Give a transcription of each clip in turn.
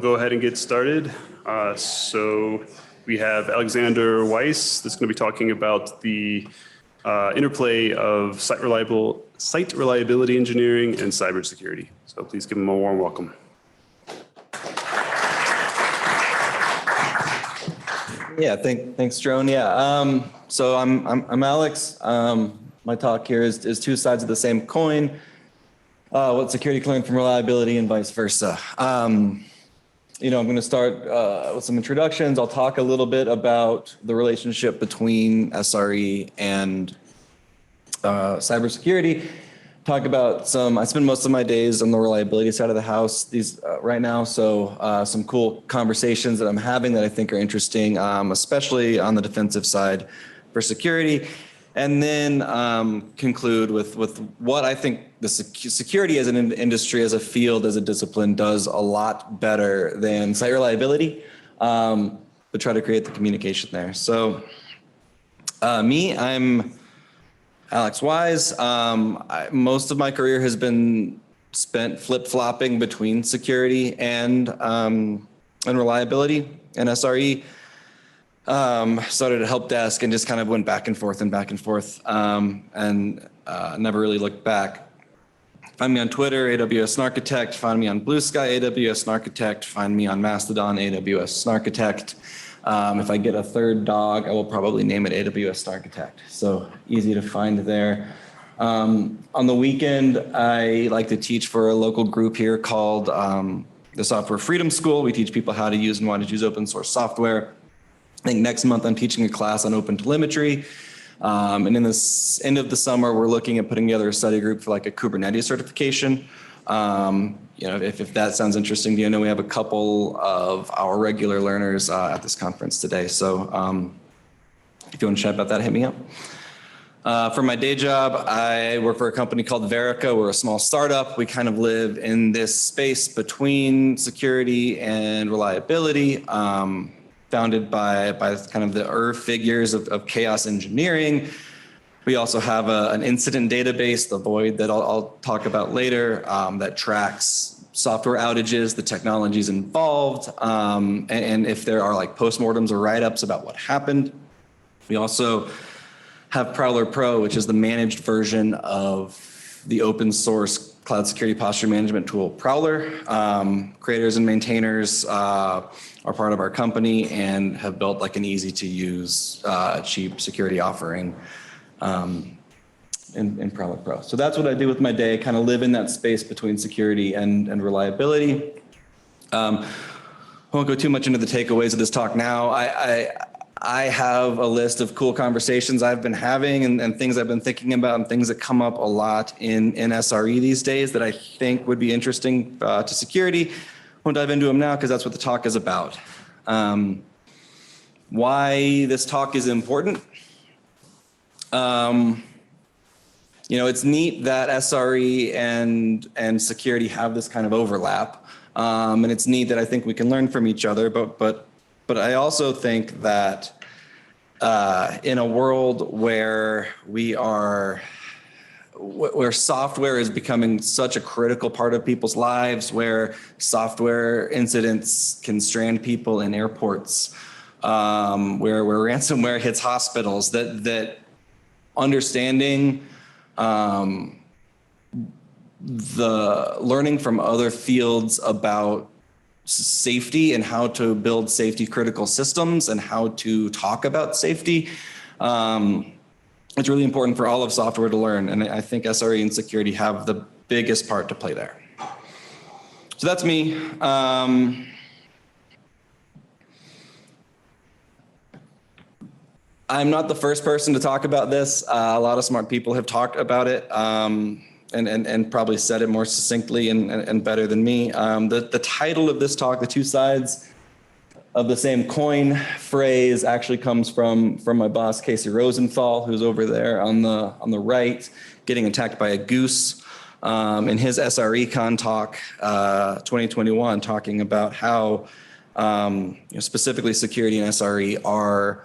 Go ahead and get started. So we have Alexander Weiss that's going to be talking about the interplay of site reliability engineering and cybersecurity. So please give him a warm welcome. Yeah, thanks, Drone. Yeah, so I'm Alex. My talk here is two sides of the same coin. What security can learn from reliability and vice versa. I'm going to start with some introductions. I'll talk a little bit about the relationship between SRE and cybersecurity. Talk about I spend most of my days on the reliability side of the house right now. So some cool conversations that I'm having that I think are interesting, especially on the defensive side for security. And then conclude with what I think the security as an industry, as a field, as a discipline does a lot better than site reliability, but try to create the communication there. So I'm Alex Wise. Most of my career has been spent flip-flopping between security and reliability and SRE. Started at help desk and just kind of went back and forth and never really looked back. Find me on Twitter, AWS Snarchitect. Find me on Blue Sky, AWS Snarchitect. Find me on Mastodon, AWS Snarchitect. If I get a third dog, I will probably name it AWS Snarchitect. So easy to find there. On the weekend, I like to teach for a local group here called the Software Freedom School. We teach people how to use and why to use open source software. I think next month I'm teaching a class on open telemetry. And in this end of the summer, we're looking at putting together a study group for like a Kubernetes certification. If that sounds interesting to you, I know we have a couple of our regular learners at this conference today. So if you want to chat about that, hit me up. For my day job, I work for a company called Verica. We're a small startup. We kind of live in this space between security and reliability. Founded by kind of the figures of chaos engineering. We also have an incident database, the Void, that I'll talk about later, that tracks software outages, the technologies involved, and if there are like postmortems or write-ups about what happened. We also have Prowler Pro, which is the managed version of the open source cloud security posture management tool, Prowler. Creators and maintainers are part of our company and have built like an easy to use, cheap security offering in Prowler Pro. So that's what I do with my day, kind of live in that space between security and reliability. I won't go too much into the takeaways of this talk now. I have a list of cool conversations I've been having and things I've been thinking about and things that come up a lot in SRE these days that I think would be interesting to security. Won't dive into them now because that's what the talk is about. Why this talk is important. It's neat that SRE and security have this kind of overlap. And it's neat that I think we can learn from each other, but I also think that in a world where where software is becoming such a critical part of people's lives, where software incidents can strand people in airports, where ransomware hits hospitals, that understanding the learning from other fields about safety and how to build safety critical systems and how to talk about safety. It's really important for all of software to learn. And I think SRE and security have the biggest part to play there. So that's me. I'm not the first person to talk about this. A lot of smart people have talked about it. And probably said it more succinctly and better than me. The title of this talk, The Two Sides of the Same Coin phrase, actually comes from my boss, Casey Rosenthal, who's over there on the right, getting attacked by a goose in his SRECon talk 2021, talking about how specifically security and SRE are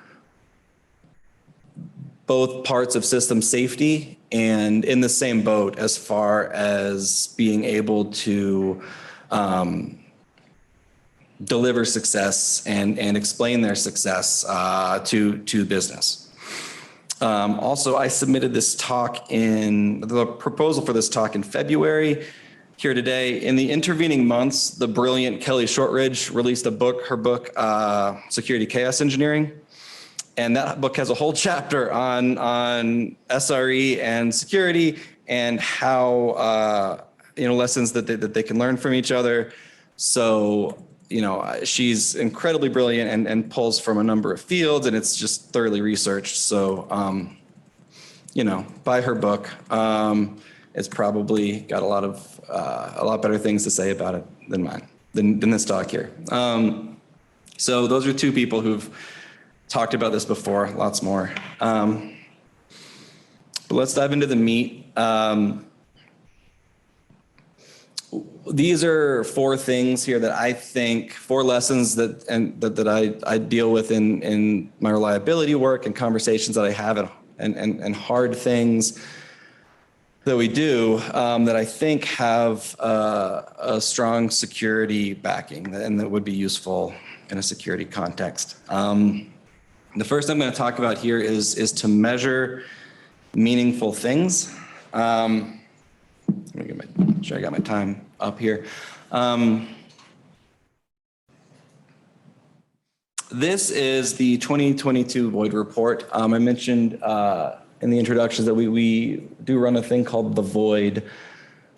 both parts of system safety and in the same boat as far as being able to deliver success and explain their success to business. Also, I submitted this talk the proposal for this talk in February. Here today, in the intervening months, the brilliant Kelly Shortridge released her book, Security Chaos Engineering. And that book has a whole chapter on SRE and security and how, lessons that they can learn from each other. So, she's incredibly brilliant and pulls from a number of fields, and it's just thoroughly researched. So, buy her book. It's probably got a lot better things to say about it than mine, than this talk here. So those are two people who've talked about this before, lots more. But let's dive into the meat. These are four things here that I think, four lessons that I deal with in my reliability work and conversations that I have and hard things that we do that I think have a strong security backing and that would be useful in a security context. The first I'm going to talk about here is to measure meaningful things. Let me make sure I got my time up here. This is the 2022 Void report. I mentioned in the introductions that we do run a thing called the Void,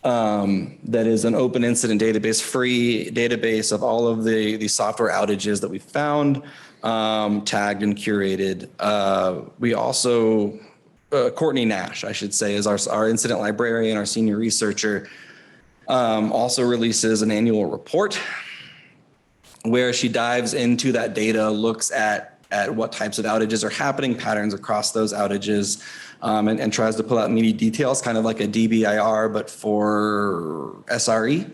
that is an open incident database, free database of all of the software outages that we found, tagged and curated. We also, Courtney Nash, I should say, is our incident librarian, our senior researcher, also releases an annual report where she dives into that data, looks at what types of outages are happening, patterns across those outages, and tries to pull out meaty details, kind of like a DBIR, but for SRE.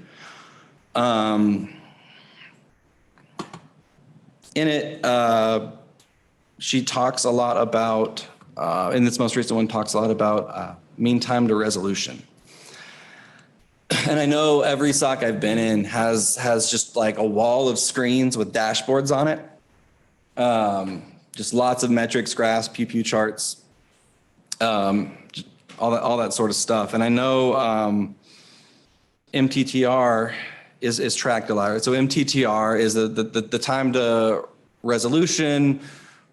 In it, she talks a lot about, in this most recent one, talks a lot about mean time to resolution. And I know every SOC I've been in has just like a wall of screens with dashboards on it. Just lots of metrics, graphs, pew charts, all that sort of stuff. And I know MTTR is tracked a lot. Right? So MTTR is the time to resolution,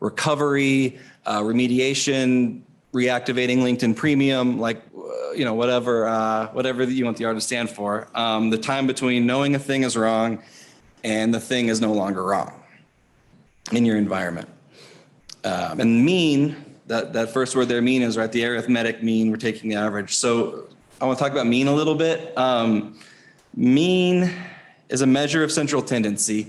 recovery, remediation, reactivating LinkedIn Premium, like whatever you want the R to stand for. The time between knowing a thing is wrong and the thing is no longer wrong in your environment. And mean, that first word there, mean, is right, the arithmetic mean, we're taking the average. So I want to talk about mean a little bit. Mean is a measure of central tendency.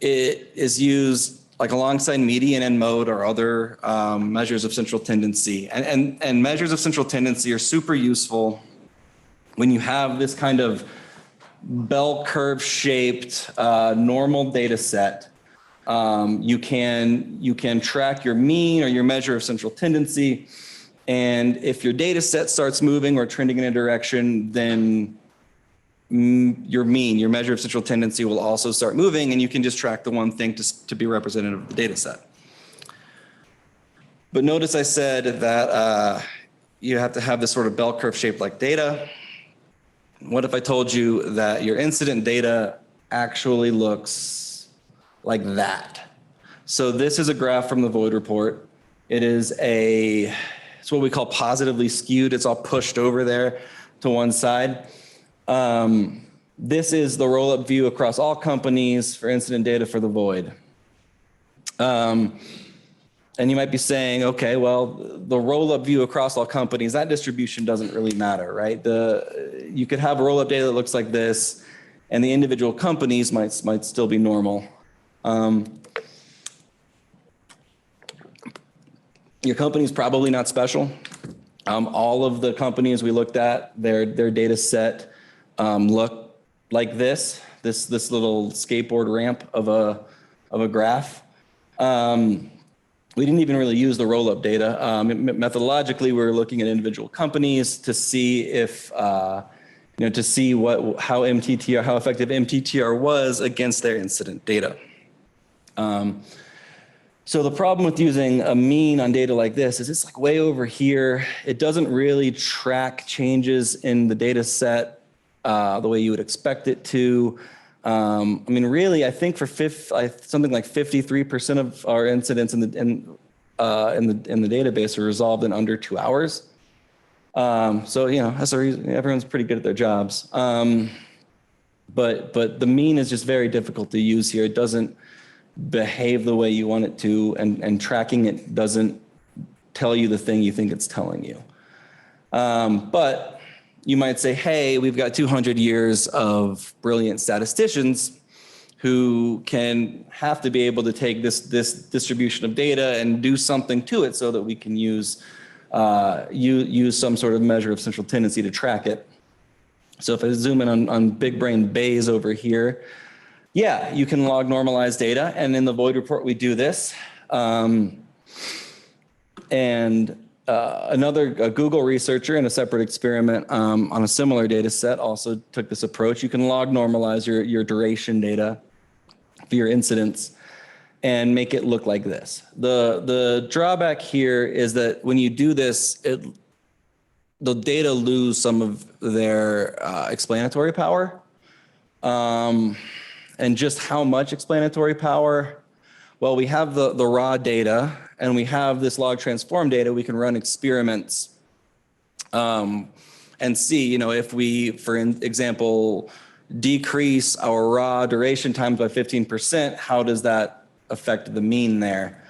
It is used like alongside median and mode or other measures of central tendency. And measures of central tendency are super useful when you have this kind of bell curve shaped normal data set. You can track your mean or your measure of central tendency. And if your data set starts moving or trending in a direction, then your mean, your measure of central tendency, will also start moving, and you can just track the one thing to be representative of the data set. But notice I said that you have to have this sort of bell curve shaped like data. What if I told you that your incident data actually looks like that? So this is a graph from the Void report. It's what we call positively skewed. It's all pushed over there to one side. This is the roll-up view across all companies for incident data for the Void. And you might be saying, okay, well, the roll-up view across all companies, that distribution doesn't really matter, right? You could have a roll-up data that looks like this, and the individual companies might still be normal. Your company's probably not special. All of the companies we looked at, their data set look like this little skateboard ramp of a graph. We didn't even really use the roll-up data. Methodologically, we were looking at individual companies to see if to see how effective MTTR was against their incident data. So the problem with using a mean on data like this is it's like way over here. It doesn't really track changes in the data set the way you would expect it to. I mean, really, I think for something like 53% of our incidents in the database are resolved in under 2 hours. So that's a reason everyone's pretty good at their jobs. But the mean is just very difficult to use here. It doesn't behave the way you want it to, and tracking it doesn't tell you the thing you think it's telling you. But you might say, hey, we've got 200 years of brilliant statisticians who have to be able to take this distribution of data and do something to it so that we can use some sort of measure of central tendency to track it. So if I zoom in on big brain Bayes over here, yeah, you can log normalized data, and in the void report we do this. A Google researcher in a separate experiment on a similar data set also took this approach. You can log normalize your duration data for your incidents and make it look like this. The drawback here is that when you do this, the data lose some of their explanatory power. And just how much explanatory power? Well, we have the raw data and we have this log transform data. We can run experiments and see, if we, for example, decrease our raw duration times by 15%, how does that affect the mean there?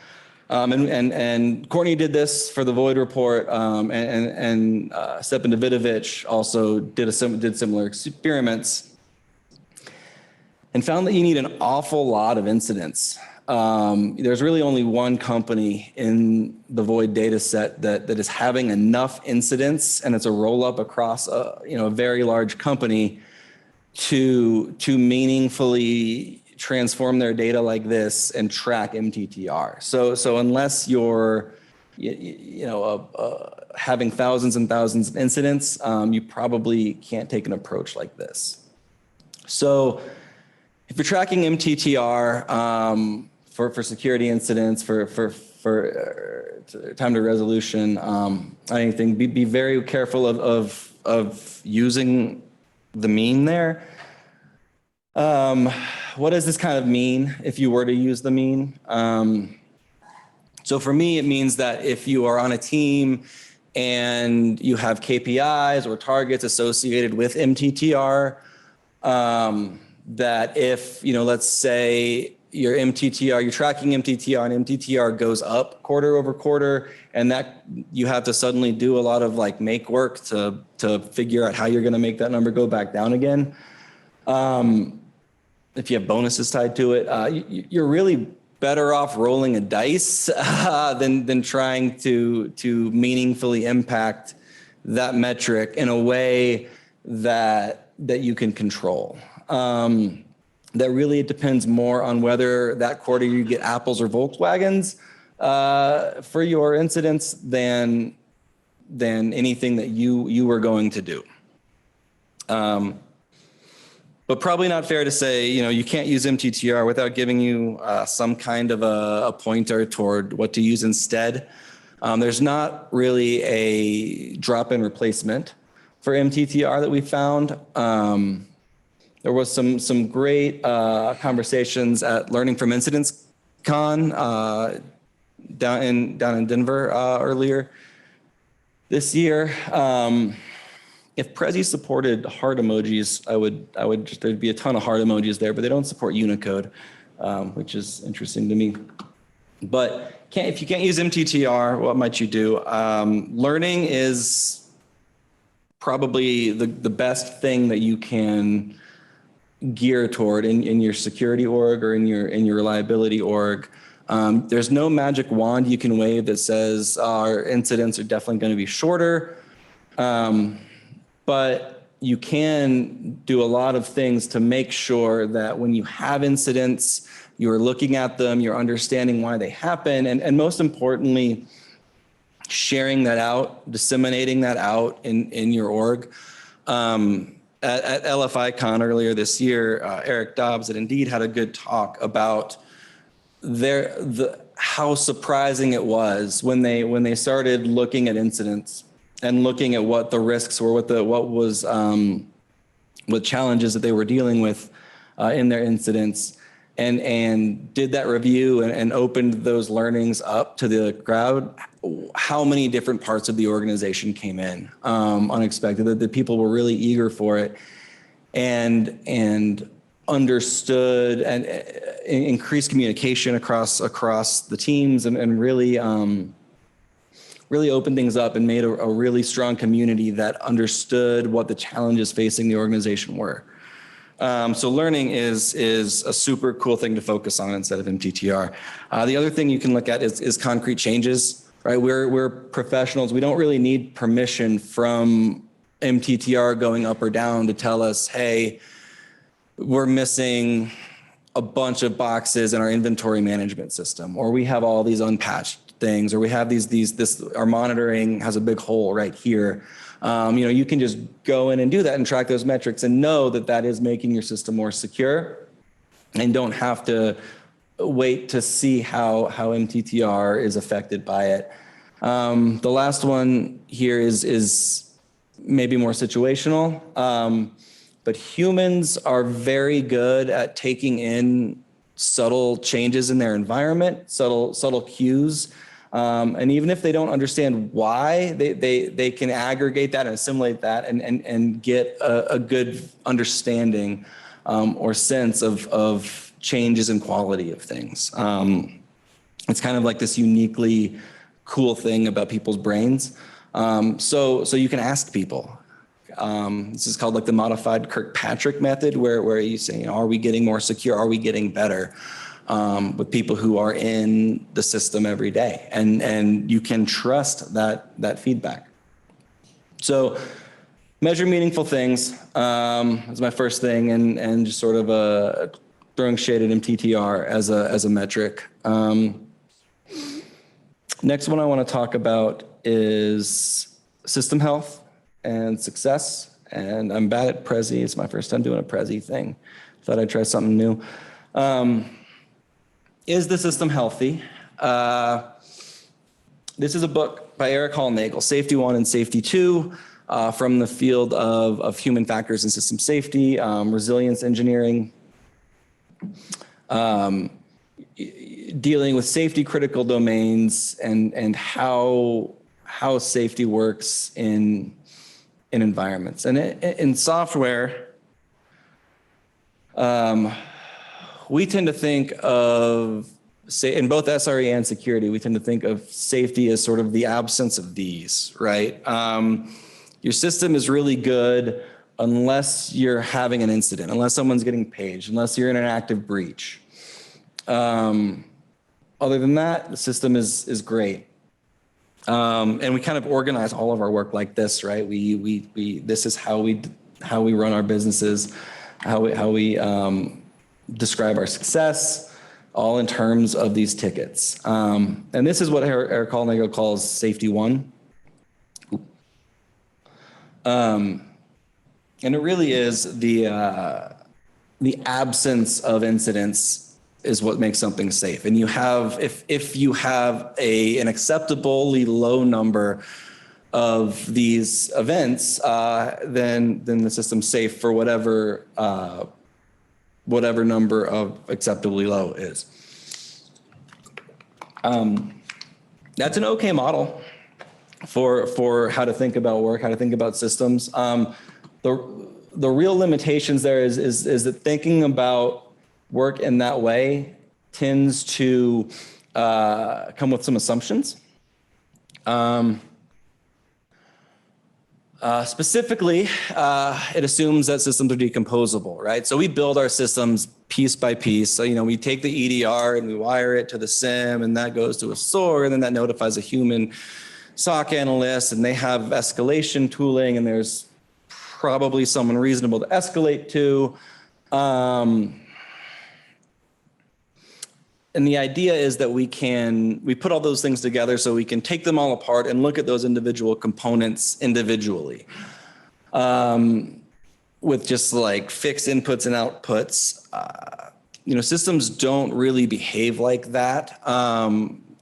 And Courtney did this for the void report, and Stepan Davidovich also did similar experiments, and found that you need an awful lot of incidents. There's really only one company in the void data set that is having enough incidents, and it's a roll up across a very large company to meaningfully transform their data like this and track MTTR. So unless you're having thousands and thousands of incidents, you probably can't take an approach like this. So if you're tracking MTTR for security incidents, for time to resolution, I think be very careful of using the mean there. What does this kind of mean if you were to use the mean? So for me, it means that if you are on a team and you have KPIs or targets associated with MTTR, that if, let's say you're tracking MTTR and MTTR goes up quarter over quarter, and that you have to suddenly do a lot of make work to figure out how you're going to make that number go back down again. If you have bonuses tied to it, you're really better off rolling a dice than trying to meaningfully impact that metric in a way that you can control. That really depends more on whether that quarter you get Apples or Volkswagens for your incidents than anything that you were going to do. But probably not fair to say, you can't use MTTR without giving you some kind of a pointer toward what to use instead. There's not really a drop-in replacement for MTTR that we found. There was some great conversations at Learning from Incidents Con down in Denver earlier this year. If Prezi supported heart emojis, there'd be a ton of heart emojis there, but they don't support Unicode, which is interesting to me. But if you can't use MTTR, what might you do? Learning is probably the best thing that you can gear toward in your security org or in your reliability org. There's no magic wand you can wave that says our incidents are definitely going to be shorter. But you can do a lot of things to make sure that when you have incidents, you're looking at them, you're understanding why they happen, and most importantly, sharing that out, disseminating that out in your org. at LFICon earlier this year, Eric Dobbs at Indeed had a good talk about how surprising it was when they started looking at incidents and looking at what the risks were, what challenges that they were dealing with in their incidents, and did that review and opened those learnings up to the crowd. How many different parts of the organization came in unexpected, that the people were really eager for it and understood and increased communication across the teams and really really opened things up and made a really strong community that understood what the challenges facing the organization were. So learning is a super cool thing to focus on instead of MTTR. The other thing you can look at is concrete changes, right? We're professionals. We don't really need permission from MTTR going up or down to tell us, hey, we're missing a bunch of boxes in our inventory management system, or we have all these unpatched things, or we have our monitoring has a big hole right here. You can just go in and do that and track those metrics and know that is making your system more secure, and don't have to wait to see how MTTR is affected by it. The last one here is maybe more situational, but humans are very good at taking in subtle changes in their environment, subtle cues. And even if they don't understand why, they can aggregate that and assimilate that and get a good understanding or sense of changes in quality of things. It's kind of like this uniquely cool thing about people's brains. So you can ask people. This is called like the modified Kirkpatrick method, where you say, are we getting more secure? Are we getting better? With people who are in the system every day, and you can trust that feedback. So measure meaningful things is my first thing, and just sort of throwing shade at MTTR as a metric. Next one I want to talk about is system health and success. And I'm bad at Prezi. It's my first time doing a Prezi thing. Thought I'd try something new. Is the system healthy? This is a book by Eric Hallnagel, Safety 1 and Safety 2, from the field of human factors and system safety, resilience engineering, dealing with safety critical domains and how safety works in environments. And in software, we tend to think of, in both SRE and security, we tend to think of safety as sort of the absence of these, right? Your system is really good unless you're having an incident, unless someone's getting paged, unless you're in an active breach. Other than that, the system is great. And we kind of organize all of our work like this, right? This is how we run our businesses, how we describe our success, all in terms of these tickets. And this is what Eric Hallnagel calls Safety 1. And it really is the absence of incidents is what makes something safe. And you have, if you have an acceptably low number of these events, then the system's safe for whatever number of acceptably low is. That's an okay model for how to think about work, how to think about systems. The real limitations there is that thinking about work in that way tends to come with some assumptions. Specifically, it assumes that systems are decomposable, right? So we build our systems piece by piece. So, we take the EDR and we wire it to the SIM, and that goes to a SOAR, and then that notifies a human SOC analyst, and they have escalation tooling, and there's probably someone reasonable to escalate to. And the idea is that we put all those things together so we can take them all apart and look at those individual components individually. with just like fixed inputs and outputs. Systems don't really behave like that.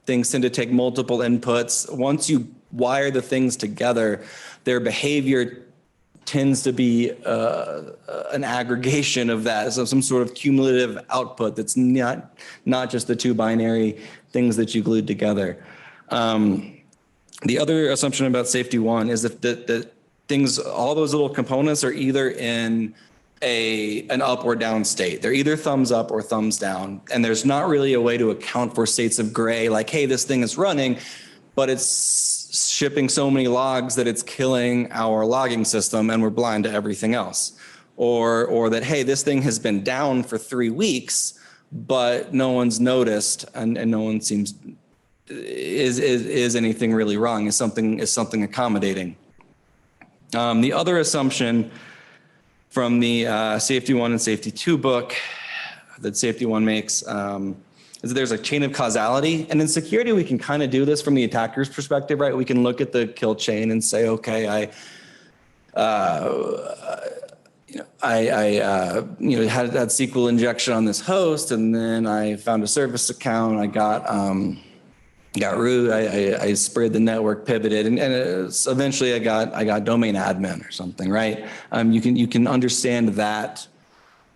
Things tend to take multiple inputs. Once you wire the things together, their behavior tends to be an aggregation of that, so some sort of cumulative output that's not just the two binary things that you glued together. The other assumption about safety one is that things, all those little components are either in an up or down state. They're either thumbs up or thumbs down, and there's not really a way to account for states of gray, like, hey, this thing is running, but it's shipping so many logs that it's killing our logging system and we're blind to everything else. Or that, hey, this thing has been down for 3 weeks, but no one's noticed and no one seems, is anything really wrong? Is something accommodating? The other assumption from the Safety 1 and Safety 2 book that Safety 1 makes is that there's a chain of causality. And in security, we can kind of do this from the attacker's perspective, right? We can look at the kill chain and say, okay, I had SQL injection on this host, and then I found a service account. I got root. I spread the network, pivoted, and eventually I got domain admin or something, right? You can understand that.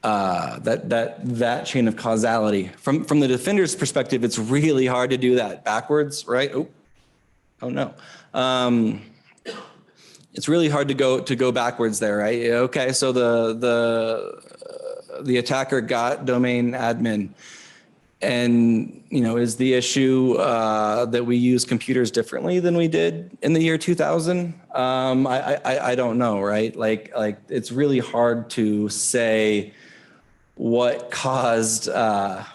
That chain of causality. From the defender's perspective, it's really hard to do that backwards, right? Oh no. It's really hard to go backwards there, right? Okay, so the attacker got domain admin, and is the issue that we use computers differently than we did in the year 2000? I don't know, right? Like it's really hard to say what caused the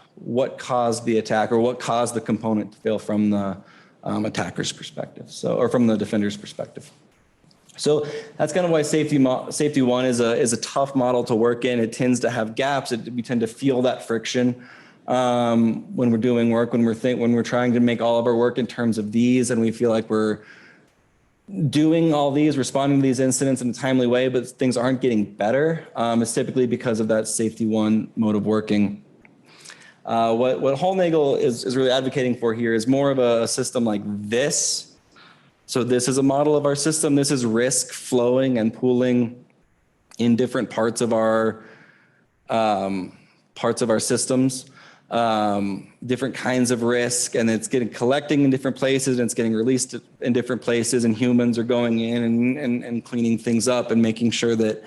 attack, or what caused the component to fail from the attacker's perspective, or from the defender's perspective. So that's kind of why safety one is a tough model to work in. It tends to have gaps. We tend to feel that friction when we're doing work, when we're trying to make all of our work in terms of these, and we feel like we're doing all these, responding to these incidents in a timely way, but things aren't getting better. It's typically because of that safety one mode of working. What Holnagel is really advocating for here is more of a system like this. So this is a model of our system. This is risk flowing and pooling in different parts of our systems. Different kinds of risk, and it's collecting in different places, and it's getting released in different places, and humans are going in and cleaning things up and making sure that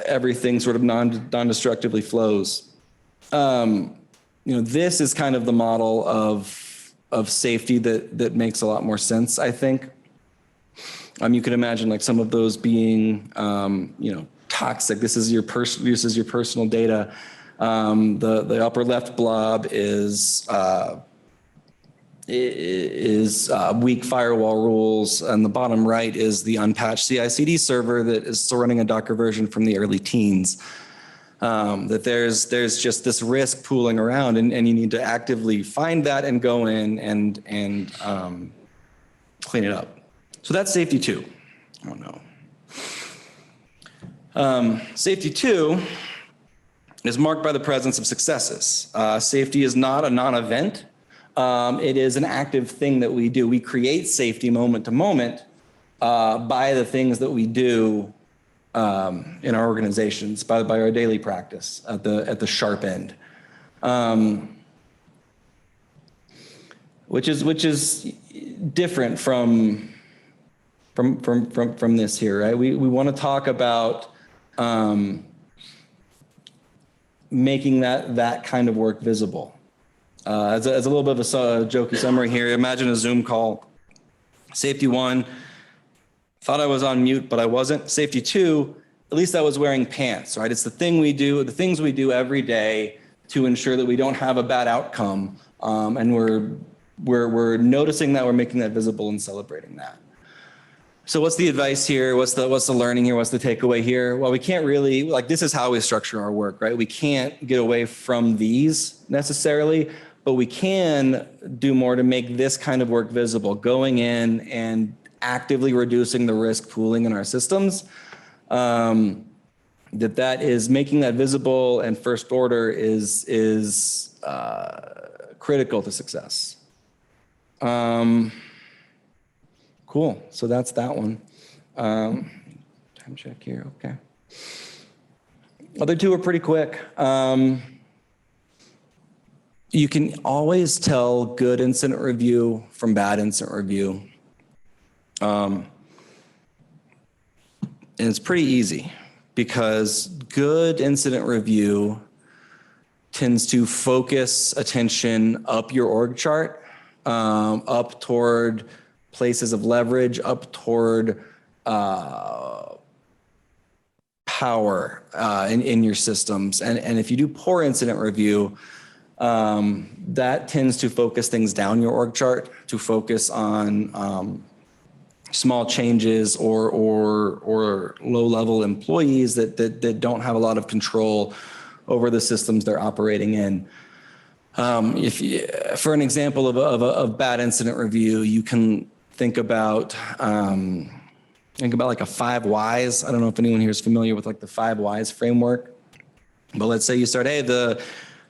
everything sort of non-destructively flows. This is kind of the model of safety that makes a lot more sense, I think. You could imagine like some of those being toxic. This is your personal data. The upper left blob is weak firewall rules, and the bottom right is the unpatched CI/CD server that is still running a Docker version from the early teens. That there's just this risk pooling around, and you need to actively find that and go in and clean it up. So that's safety 2. Oh no. Safety 2 is marked by the presence of successes. Safety is not a non-event. It is an active thing that we do. We create safety moment to moment by the things that we do in our organizations, by our daily practice at the sharp end, which is different from this here, right? We want to talk about making that kind of work visible. As a little bit of a jokey summary here, imagine a Zoom call. Safety 1, thought I was on mute, but I wasn't. Safety 2, at least I was wearing pants, right? It's the things we do every day to ensure that we don't have a bad outcome, and we're noticing that, we're making that visible and celebrating that. So what's the advice here? What's the learning here? What's the takeaway here? Well, we can't really, this is how we structure our work, right? We can't get away from these necessarily, but we can do more to make this kind of work visible, going in and actively reducing the risk pooling in our systems. that is making that visible and first order is critical to success. Cool. So that's that one. Time check here. Okay. Other two are pretty quick. You can always tell good incident review from bad incident review. And it's pretty easy because good incident review tends to focus attention up your org chart, up toward places of leverage, up toward power in your systems. And if you do poor incident review, that tends to focus things down your org chart, to focus on small changes or low-level employees that don't have a lot of control over the systems they're operating in. For an example of bad incident review, you can think about like a 5 whys. I don't know if anyone here is familiar with like the 5 whys framework, but let's say you start, hey, the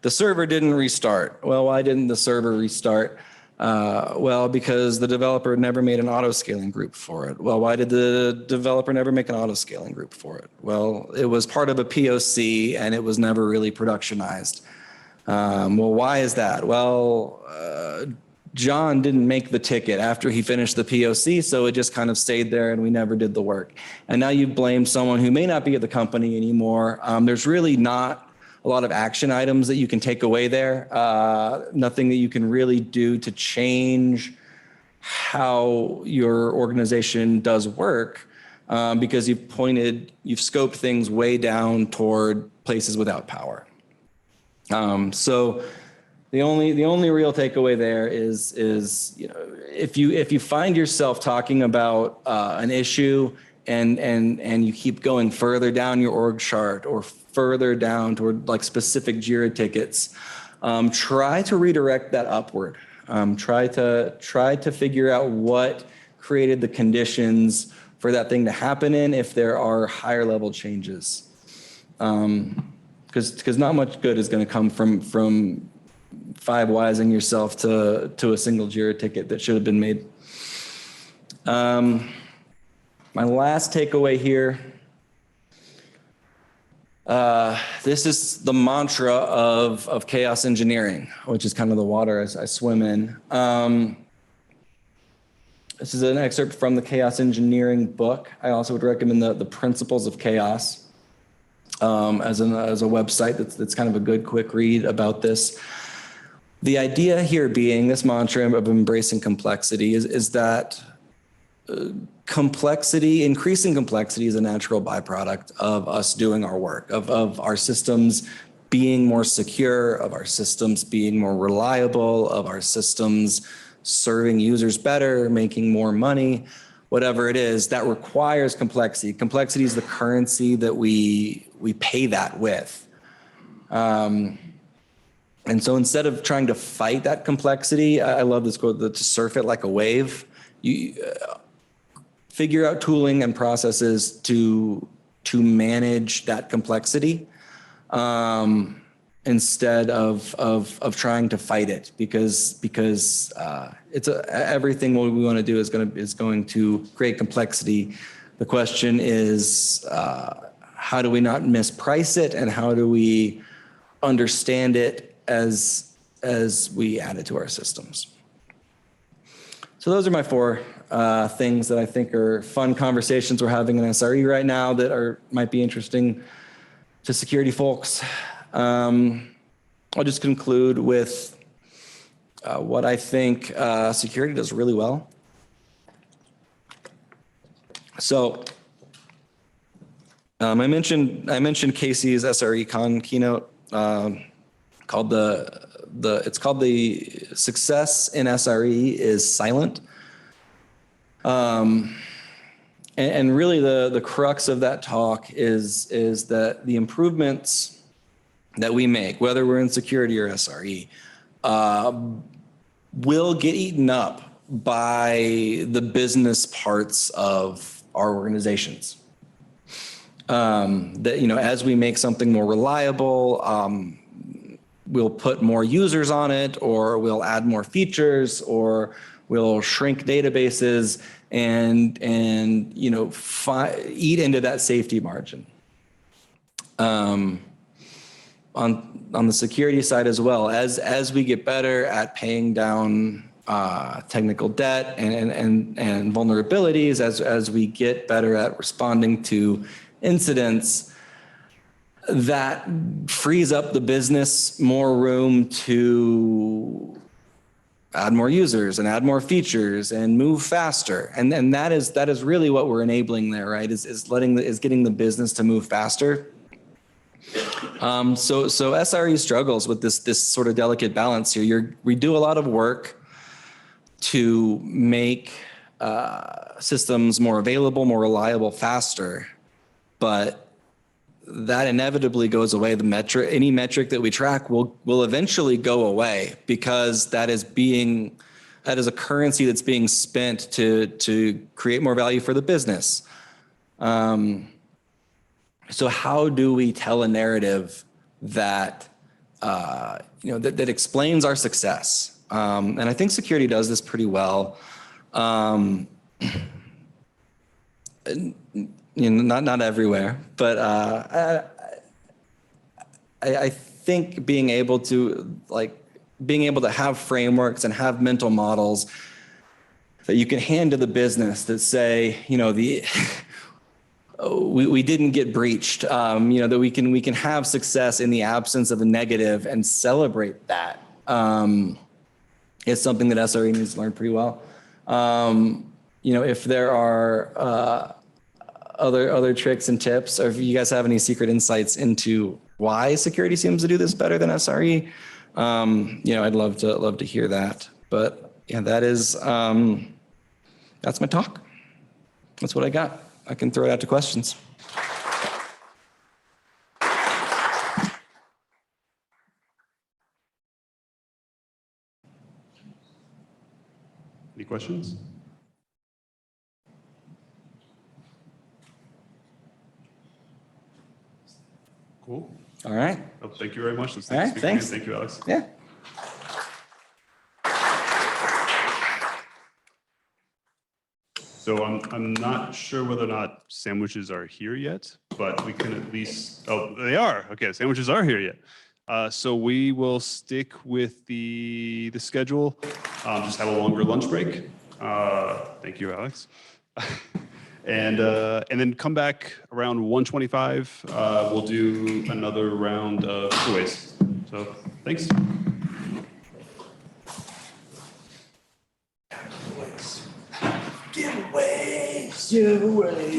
server didn't restart. Well, why didn't the server restart? Well, because the developer never made an auto-scaling group for it. Well, why did the developer never make an auto-scaling group for it? Well, it was part of a POC and it was never really productionized. Well, why is that? Well, John didn't make the ticket after he finished the POC, so it just kind of stayed there and we never did the work. And now you blame someone who may not be at the company anymore. There's really not a lot of action items that you can take away there. Nothing that you can really do to change how your organization does work, because you've scoped things way down toward places without power. So the only real takeaway there is if you find yourself talking about an issue and you keep going further down your org chart or further down toward like specific JIRA tickets, try to redirect that upward. Try to figure out what created the conditions for that thing to happen if there are higher level changes. Because not much good is going to come from 5 whysing yourself to a single JIRA ticket that should have been made. My last takeaway here, this is the mantra of chaos engineering, which is kind of the water I swim in. This is an excerpt from the chaos engineering book. I also would recommend the Principles of Chaos as a website that's kind of a good quick read about this. The idea here being this mantra of embracing complexity is that increasing complexity is a natural byproduct of us doing our work, of our systems being more secure, of our systems being more reliable, of our systems serving users better, making more money, whatever it is, that requires complexity. Complexity is the currency that we pay that with. And so instead of trying to fight that complexity, I love this quote, to surf it like a wave. You figure out tooling and processes to manage that complexity instead of trying to fight it, because it's everything what we want to do is going to create complexity. The question is, how do we not misprice it, and how do we understand it as we add it to our systems? So those are my 4 things that I think are fun conversations we're having in SRE right now that might be interesting to security folks. I'll just conclude with what I think security does really well. So I mentioned Casey's SRE keynote called it's called the Success in SRE is Silent. And really the crux of that talk is that the improvements that we make, whether we're in security or SRE, will get eaten up by the business parts of our organizations. That, as we make something more reliable, we'll put more users on it, or we'll add more features, or we'll shrink databases and eat into that safety margin. On the security side as well, as we get better at paying down technical debt and vulnerabilities, as we get better at responding to incidents, that frees up the business more room to add more users and add more features and move faster. And that is really what we're enabling there, right? Is getting the business to move faster. So SRE struggles with this sort of delicate balance here. We do a lot of work to make systems more available, more reliable, faster, but that inevitably goes away. Any metric that we track will eventually go away, because that is a currency that's being spent to create more value for the business. So how do we tell a narrative that that explains our success? And I think security does this pretty well. Not everywhere, but I think being able to have frameworks and have mental models that you can hand to the business that say, we didn't get breached, that we can have success in the absence of a negative and celebrate that. It's something that SRE needs to learn pretty well. If there are other tricks and tips, or if you guys have any secret insights into why security seems to do this better than SRE, I'd love to hear that. But yeah, that's my talk. That's what I got. I can throw it out to questions. Any questions? Cool. All right. Well, thank you very much. All right, thanks. Thank you, Alex. Yeah. So I'm not sure whether or not sandwiches are here yet, but we can at least, oh, they are. Okay, sandwiches are here yet. So we will stick with the schedule, just have a longer lunch break. Thank you, Alex. And then come back around 1:25. We'll do another round of giveaways. So thanks. Giveaways.